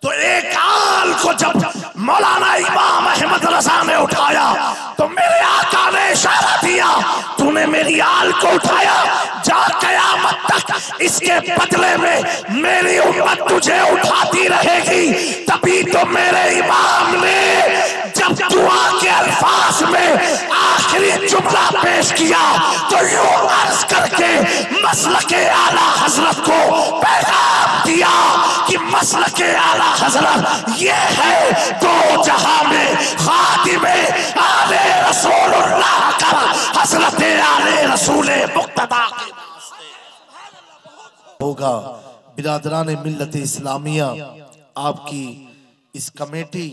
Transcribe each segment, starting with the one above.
तो एक आल को जब मौलाना इमाम अहमद रजा ने उठाया तो मेरे आका ने इशारा दिया, तूने मेरी आल को उठाया, जा कयामत तक इसके बदले में मेरी उम्मत तुझे उठाती रहेगी। तभी तो मेरे इमाम ने जब दुआ के अल्फाज में आखिरी जुमला पेश किया तो यूं अर्ज करके मसलके आला हजरत को पैगाम दिया कि मसलके आला हजरत ये है दो जहां में खातिमे आले रसूलुल्लाह का हजरत आले रसूल मुक्तदा के वास्ते होगा। बिरादरान मिल्लत इस्लामिया, आपकी इस कमेटी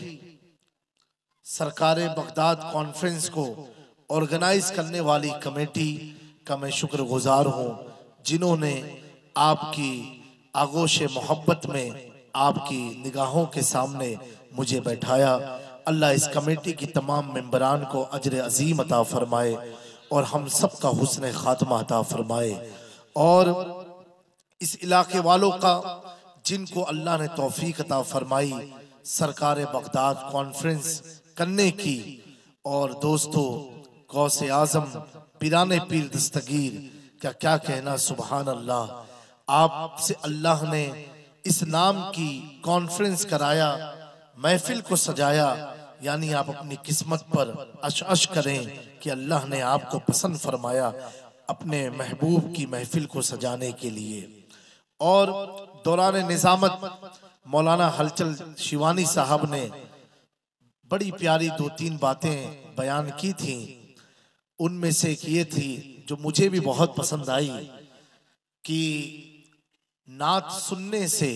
सरकार बगदाद कॉन्फ्रेंस को ऑर्गेनाइज करने वाली कमेटी का मैं शुक्रगुजार हूँ, जिन्होंने आपकी आगोश मोहब्बत में आपकी निगाहों के सामने मुझे बैठाया। अल्लाह इस कमेटी की तमाम मेंबरान को अजर अजीम अता फरमाए और हम सब का हुस्न खात्मा अता फरमाए। और इस इलाके वालों का जिनको अल्लाह ने तौफीक अता फरमाई सरकार बगदाद कॉन्फ्रेंस करने की, और दोस्तों गौसे आजम पिराने पीर दस्तगीर का क्या कहना, सुबहान अल्लाह। आपसे अल्लाह ने इस नाम की कॉन्फ्रेंस कराया, महफिल को सजाया, यानी आप अपनी किस्मत पर अश करें कि अल्लाह ने आपको पसंद फरमाया अपने महबूब की महफिल को सजाने के लिए। और दौरान निजामत मौलाना हलचल शिवानी साहब ने बड़ी प्यारी 2-3 बातें बयान की थी। उनमें से एक ये थी जो मुझे भी बहुत पसंद आई कि नात सुनने से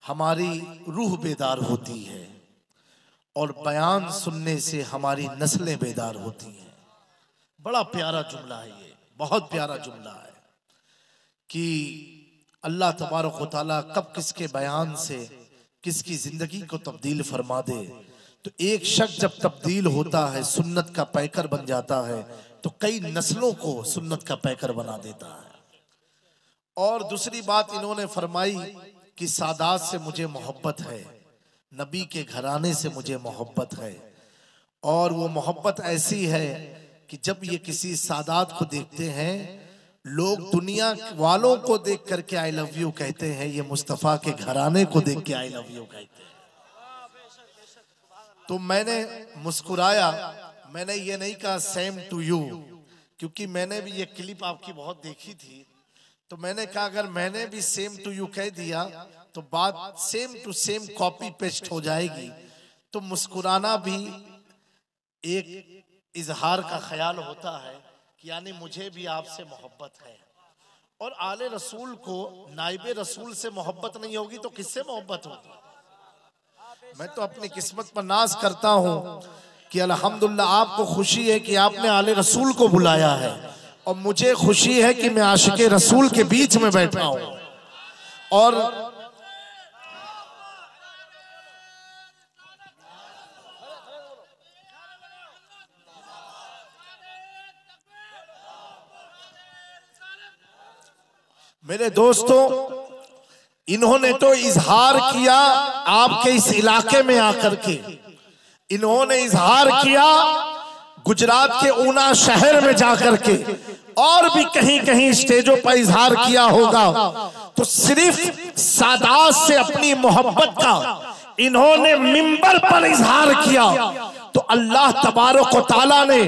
हमारी रूह बेदार होती है और बयान सुनने से हमारी नस्लें बेदार होती हैं। बड़ा प्यारा जुमला है ये, बहुत प्यारा जुमला है कि अल्लाह तबारक व तआला कब किसके बयान से किसकी जिंदगी को तब्दील फरमा दे। तो एक शख्स जब तब्दील होता है, सुन्नत का पैकर बन जाता है, तो कई नस्लों को सुन्नत का पैकर बना देता है। और दूसरी बात इन्होंने फरमाई कि सादात से मुझे मोहब्बत है, नबी के घराने से मुझे मोहब्बत है, और वो मोहब्बत ऐसी है कि जब ये किसी सादात को देखते हैं, लोग दुनिया वालों को देख करके आई लव यू कहते हैं, ये मुस्तफ़ा के घराने को देख के आई लव यू कहते हैं। तो मैंने मुस्कुराया, मैंने ये नहीं कहा सेम टू यू, क्योंकि मैंने भी ये क्लिप आपकी बहुत देखी थी। तो मैंने कहा अगर मैंने भी सेम टू यू कह दिया तो बात same to same copy paste हो जाएगी। तो मुस्कुराना भी एक इजहार का ख्याल होता है कि यानी मुझे भी आपसे मोहब्बत है। और आले रसूल को नाइबे रसूल से मोहब्बत नहीं होगी तो किससे मोहब्बत होगी। मैं तो अपनी किस्मत पर नाज करता हूँ कि अल्हम्दुलिल्लाह आपको खुशी है कि आपने आले रसूल को बुलाया है, और मुझे खुशी है कि मैं आशिके रसूल के बीच में बैठा हूँ। और मेरे दोस्तों, इन्होंने तो इजहार किया आपके इस इलाके में आकर के, इन्होंने इजहार किया गुजरात के ऊना शहर में जाकर के, और भी कहीं कहीं स्टेजों पर इजहार किया होगा। तो सिर्फ सादात से अपनी मोहब्बत का इन्होंने मिंबर पर इजहार किया, तो अल्लाह तबारक व तआला ने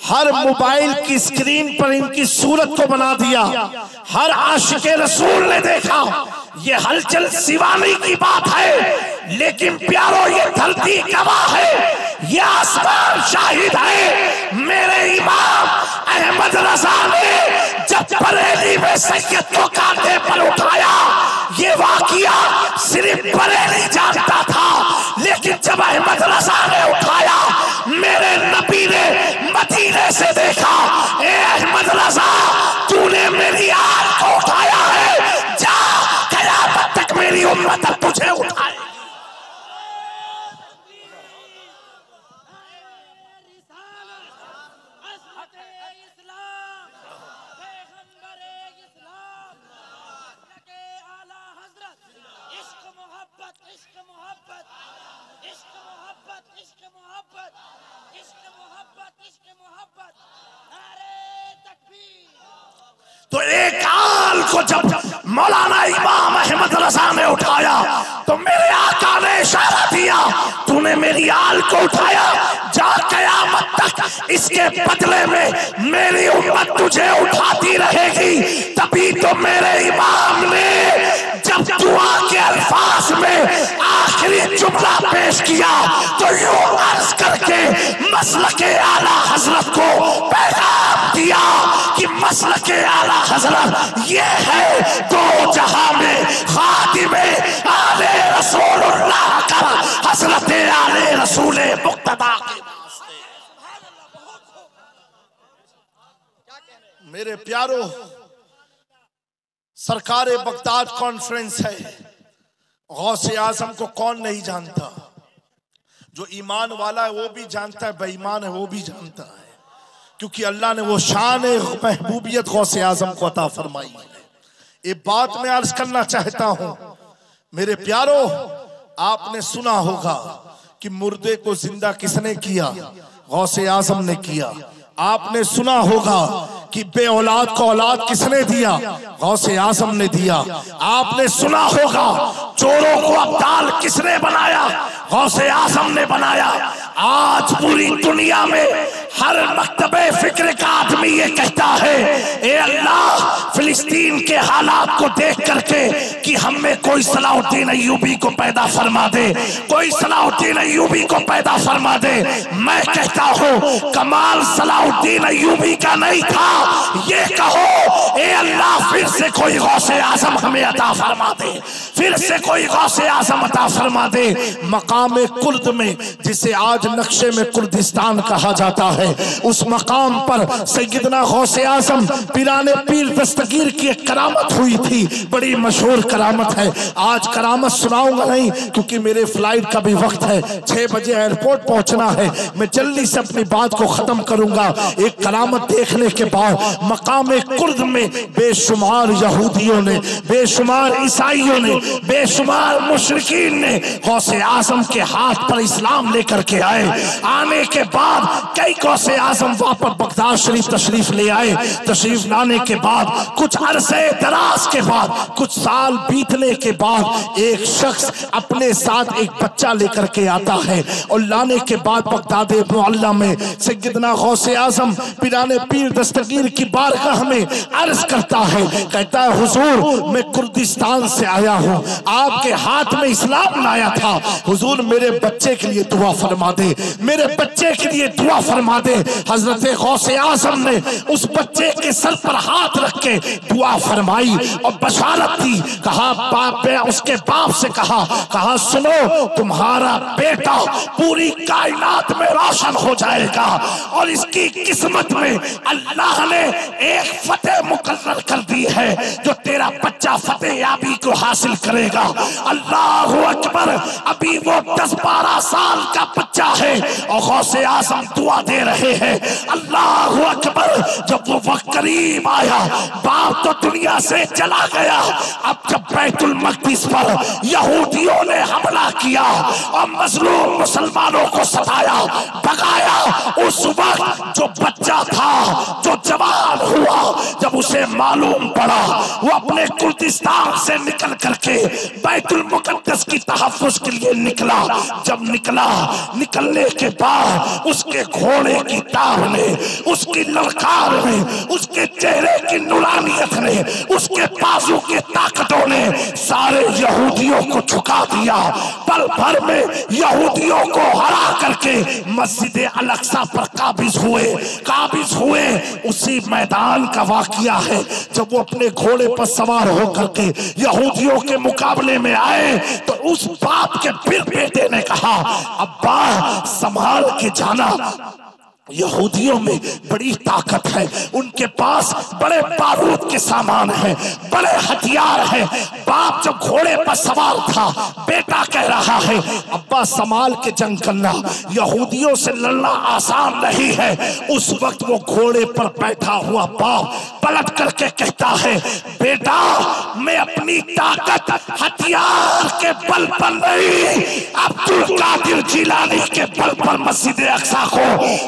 हर मोबाइल की स्क्रीन पर इनकी सूरत को बना दिया। हर आशिके रसूल ने देखा। ये हलचल शिवानी की बात है, लेकिन प्यारो ये धरती गवाह है, ये आसमान शाहिद है। मेरे इमाम अहमद रजा ने जब बरेली में सैयद को कांधे पर उठाया, ये वाकिया सिर्फ बरेली जानता था, लेकिन जब अहमद रजा ने उठाया, मेरे नबी ने मदीने से देखा, ए अहमद रजा तूने मेरी आल को उठाया है, जा कयामत तक मेरी उम्मत अब तुझे उठाए। को जब मौलाना इमाम अहमद रजा ने उठाया तो मेरे आका ने इशारा दिया, तूने मेरी आल को उठाया, जा कयामत तक इसके बदले में मेरी उम्मत तुझे उठाती रहेगी। तभी तो मेरे इमाम ने जब दुआ के अल्फाज में आखिरी जुमला पेश किया तो यूं अर्ज करके मसलके आला हजरत को पैगाम दिया कि मसलके आला हजरत ये है दो जहां में खातिमे आले रसूलुल्लाह का हजरत आले रसूल मुक्तदा के वास्ते। मेरे प्यारो, सरकार बगदाद कॉन्फ्रेंस है। गौसे आजम को कौन नहीं जानता? जो ईमान वाला है वो भी जानता है, बेईमान है वो भी जानता है, क्योंकि अल्लाह ने वो शान महबूबियत गौसे आजम को अता फरमाई है। ये बात मैं अर्ज करना चाहता हूं मेरे प्यारो, आपने सुना होगा कि मुर्दे को जिंदा किसने किया? गौसे आजम ने किया। आपने सुना होगा कि बे औलाद को औलाद किसने दिया? गौसे आजम ने दिया। आपने सुना होगा चोरों को अब्दाल किसने बनाया? गौसे आजम ने बनाया। आज पूरी दुनिया में हर मकतबे फिक्र का आदमी ये कहता है, ए अल्लाह फिलिस्तीन के हालात को देख करके कि हमें कोई सलाहुद्दीन अय्यूबी को पैदा फरमा दे, कोई सलाहुद्दीन अय्यूबी को पैदा फरमा दे। मैं कहता हूँ कमाल सलाहुद्दीन अय्यूबी का नहीं था, ये कहो ए अल्लाह फिर से कोई गौसे आजम हमें अता फरमा दे, फिर से कोई गौसे आजम अता फरमा दे। मकाम कुर्द में, जिसे आज नक्शे में कुर्दिस्तान कहा जाता है, उस मकाम पर सैयदना गौसे आजम पिराने पीर दस्तगीर की एक करामत हुई थी, बड़ी मशहूर करामत है। आज करामत सुनाऊंगा नहीं क्योंकि मेरे फ्लाइट का भी वक्त है, 6 बजे एयरपोर्ट पहुंचना है। मैं जल्दी से अपनी बात को खत्म करूंगा। एक करामत देखने के बाद मकाम कुर्द में बेशुमार यहूदियों ने, बेशुमार ईसाइयों ने, बेशुमार मुशरिकीन ने गौसे आजम के हाथ पर इस्लाम लेकर के आए। आने के बाद कई गौसे आजम वापस बगदाद शरीफ तशरीफ ले आए। तशरीफ लाने के बाद कुछ अरसे दराज के बाद, कुछ साल बीतने के बाद एक शख्स अपने साथ एक बच्चा लेकर के आता है और लाने के बाद बगदाद मुअल्ला में सैयदना गौसे आजम पिराने पीर दस्तगीर की बारगाह में अर्ज करता है, कहता है हुजूर मैं कुर्दिस्तान से आया हूँ, आपके हाथ में इस्लाम लाया था, हुजूर मेरे बच्चे के लिए दुआ फरमा दे, मेरे बच्चे के लिए दुआ फरमा दे। हजरत गौसे आजम ने उस बच्चे के सर पर हाथ रख के दुआ फरमाई और बशारत दी। कहा बाप, उसके बाप से कहा सुनो तुम्हारा बेटा पूरी कायनात में रोशन हो जाएगा और इसकी किस्मत में अल्लाह ने एक फतेह मुकर्रर कर दी है जो तेरा बच्चा फतेह याबी को हासिल करेगा। अल्लाह अकबर। अभी वो 10-12 साल का बच्चा है और गौसे आजम दुआ दे रहे हैं। अल्लाह अकबर। जब वो वक्त करीब आया, बाप तो दुनिया से चला गया, अब जब बैतुल मक़दिस पर यहूदियों ने हमला किया और मजलूम मुसलमानों को सताया, भगाया, उस वक्त जो बच्चा था, जो जवान हुआ, जब उसे मालूम पड़ा, वो अपने कुर्दिस्तान से निकल करके बैतुल मुक़द्दस की तहफ़्फ़ुज़ के लिए निकला। जब निकलने के बाद उसके घोड़े की ताब ने, उसकी ललकार ने, उसके चेहरे की नुरानियत ने, उसके बाजू की ताकतों ने सारे यहूदियों को झुका दिया। पल भर में यहूदियों को हरा करके मस्जिद अल अक्सा पर काबिज हुए। उसी मैदान का वाकया है जब वो अपने घोड़े पर सवार होकर के यहूदियों के मुकाबले में आए तो उस बाप के फिर बेटे ने कहा, अब्बा संभाल के जाना, यहूदियों में बड़ी ताकत है, उनके पास बड़े बारूद के सामान है, बड़े हथियार है। बाप जब घोड़े पर सवार था, बेटा कह रहा है अब्बा संभाल के जंग करना, यहूदियों से लड़ना आसान नहीं है। उस वक्त वो घोड़े पर बैठा हुआ बाप पलट करके कहता है बेटा मैं अपनी ताकत हथियार के बल पर नहीं, अब्दुल कादिर जिलानी के बल पर मस्जिद अक्सा को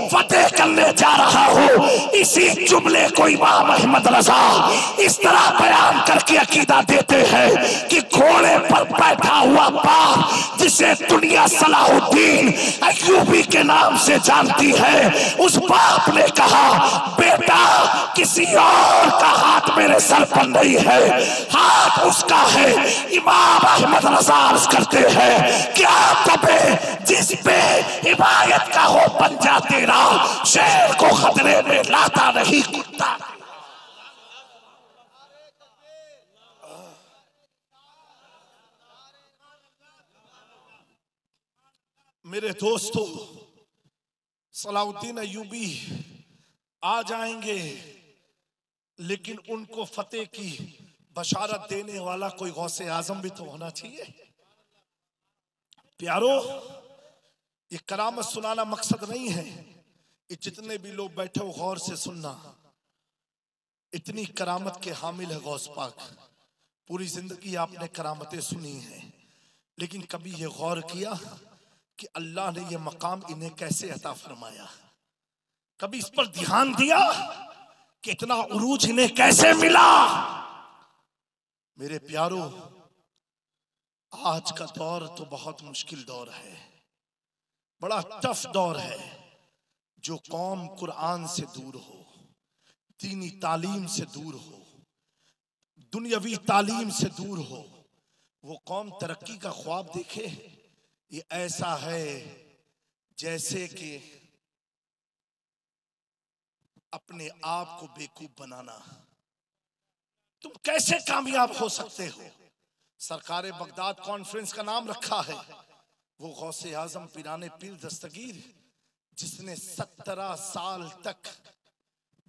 फतेह करने जा रहा हूँ। इसी जुमले को इमाम अहमद रजा इस तरह बयान करके अकीदा देते हैं कि घोड़े पर बैठा हुआ बाप जिसे दुनिया सलाहुद्दीन अय्यूबी के नाम से जानती है, उस बाप ने कहा बेटा किसी और का हाथ मेरे सर पर नहीं है, हाथ उसका है। इमाम अहमद रजा अर्ज करते हैं क्या तबे जिस पे हिमायत का हो बन जा तेरा, शेर को खतरे में लाता नहीं कुत्ता। मेरे दोस्तों सलाहुद्दीन अय्यूबी आ जाएंगे, लेकिन उनको फतेह की बशारत देने वाला कोई गौसे आजम भी तो होना चाहिए। प्यारो ये करामत सुनाना मकसद नहीं है, ये जितने भी लोग बैठे हो गौर से सुनना। इतनी करामत के हामिल है गौस पाक, पूरी जिंदगी आपने करामतें सुनी है, लेकिन कभी ये गौर किया कि अल्लाह ने ये मकाम इन्हें कैसे अता फरमाया? कभी इस पर ध्यान दिया कि इतना उरूज इन्हें कैसे मिला? मेरे प्यारो आज का दौर तो बहुत मुश्किल दौर है, बड़ा टफ दौर है। जो कौम कुरान से दूर हो, दीनी तालीम से दूर हो, दुनियावी तालीम से दूर हो, वो कौम तरक्की का ख्वाब देखे। ये ऐसा है जैसे कि अपने आप को बेवकूफ बनाना। तुम कैसे कामयाब हो सकते हो? सरकार बगदाद कॉन्फ्रेंस का नाम रखा है वो गौसे आजम पीराने पीर दस्तगीर जिसने 17 साल तक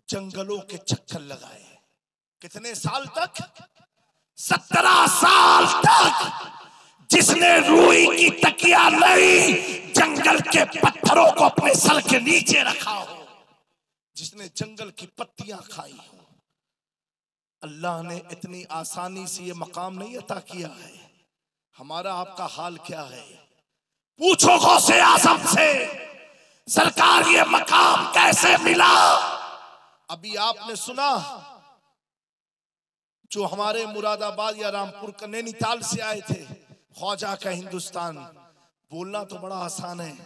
जंगलों के चक्कर लगाए। कितने साल तक? 17 साल तक जिसने रूई की तकिया नहीं, जंगल के पत्थरों को अपने सर के नीचे रखा हो, जिसने जंगल की पत्तियां खाई हो। अल्लाह ने इतनी आसानी से ये मकाम नहीं अता किया है। हमारा आपका हाल क्या है? पूछो गौसे आजम से सरकार ये मकाम कैसे मिला? अभी आपने सुना जो हमारे मुरादाबाद या रामपुर का नैनीताल से आए थे, ख्वाजा का हिंदुस्तान। बोलना तो बड़ा आसान है,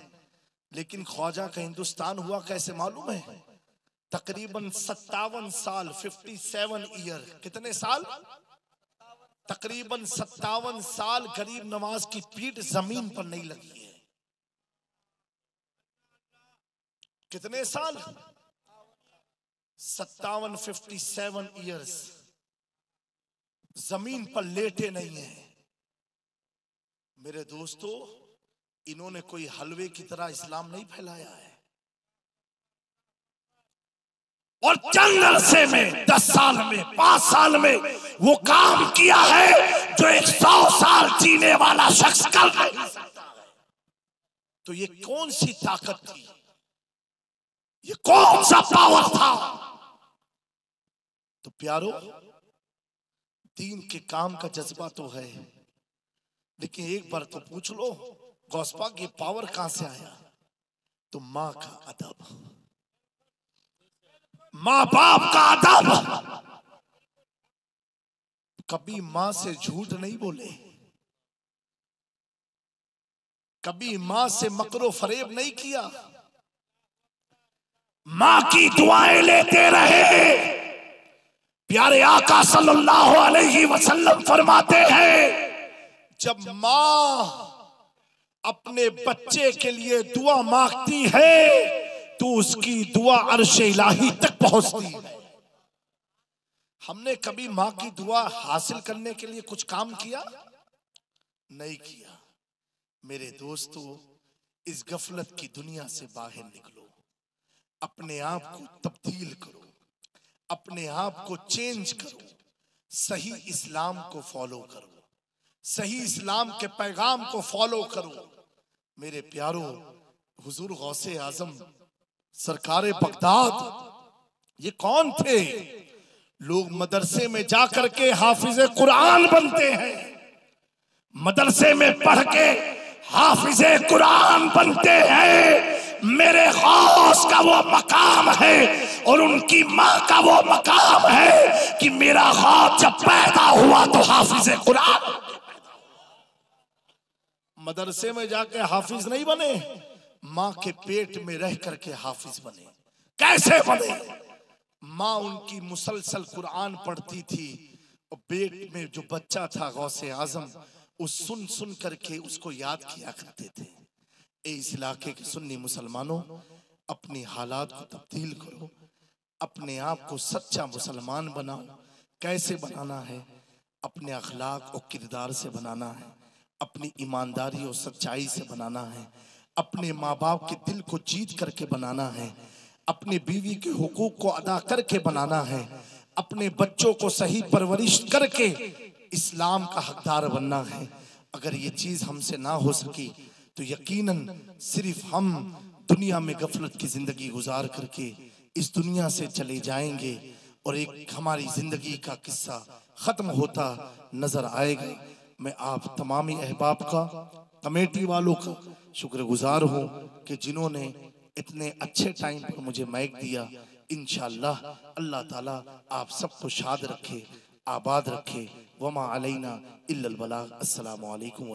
लेकिन ख्वाजा का हिंदुस्तान हुआ कैसे मालूम है? तकरीबन 57 साल 57 ईयर। कितने साल? तकरीबन 57 साल गरीब नवाज की पीठ जमीन पर नहीं लगी है। कितने साल? 57 ईयर्स जमीन पर लेटे नहीं है। मेरे दोस्तों इन्होंने कोई हलवे की तरह इस्लाम नहीं फैलाया है, और चंद अरसे में 10 साल में 5 साल में वो काम किया है जो 100 साल जीने वाला शख्स कर नहीं सकता है। तो ये कौन सी ताकत थी? ये कौन सा पावर था? तो प्यारो दीन के काम का जज्बा तो है, लेकिन एक बार तो पूछ लो गौसपा ये पावर कहां से आया? तो मां का अदब, मां बाप का अदब। कभी मां से झूठ नहीं बोले, कभी मां से मकरो फरेब नहीं किया, मां की दुआएं लेते रहे। प्यारे आका सल्लल्लाहु अलैहि वसल्लम फरमाते हैं जब मां अपने बच्चे के लिए दुआ मांगती है तो उसकी दुआ अर्शे इलाही तक पहुंचती है। हमने कभी मां की दुआ हासिल करने के लिए कुछ काम किया? नहीं किया। मेरे दोस्तों इस गफलत की दुनिया से बाहर निकलो, अपने आप को तब्दील करो, अपने आप को चेंज करो, सही इस्लाम को फॉलो करो, सही इस्लाम के पैगाम को फॉलो करो। मेरे प्यारो, हुजूर गौसे आजम सरकारे बगदाद ये कौन थे? लोग मदरसे में जाकर के हाफिजे कुरान बनते हैं, मदरसे में पढ़ के हाफिजे कुरान बनते हैं। मेरे गौस का वो मकाम है और उनकी माँ का वो मकाम है कि मेरा गौस जब पैदा हुआ तो हाफिजे कुरान। मदरसे में जाके हाफिज नहीं बने, माँ के पेट में रह करके हाफिज बने। कैसे बने? माँ उनकी मुसलसल कुरान पढ़ती थी और पेट में जो बच्चा था गौसे आजम, उस सुन सुन करके उसको याद किया करते थे। इस इलाके के सुन्नी मुसलमानों, अपनी हालात को तब्दील करो, अपने आप को सच्चा मुसलमान बनाओ। कैसे बनाना है? अपने अखलाक और किरदार से बनाना है, अपनी ईमानदारी और सच्चाई से बनाना है, अपने माँ बाप के दिल को जीत करके बनाना है, अपनी बीवी के हुकूक को अदा करके बनाना है, अपने बच्चों को सही परवरिश करके इस्लाम का हकदार बनना है। अगर ये चीज हमसे ना हो सकी तो यकीनन सिर्फ हम दुनिया में गफलत की जिंदगी गुजार करके इस दुनिया से चले जाएंगे और एक हमारी जिंदगी का किस्सा खत्म होता नजर आएगा। मैं आप तमामी अहबाब का, कमेटी वालों का शुक्रगुजार हूँ कि जिन्होंने इतने अच्छे टाइम पर मुझे माइक दिया। इंशाअल्लाह अल्लाह ताला आप सबको शाद रखे, आबाद रखे। वमा अलैना इल्लल बलाग। अस्सलामु अलैकुम।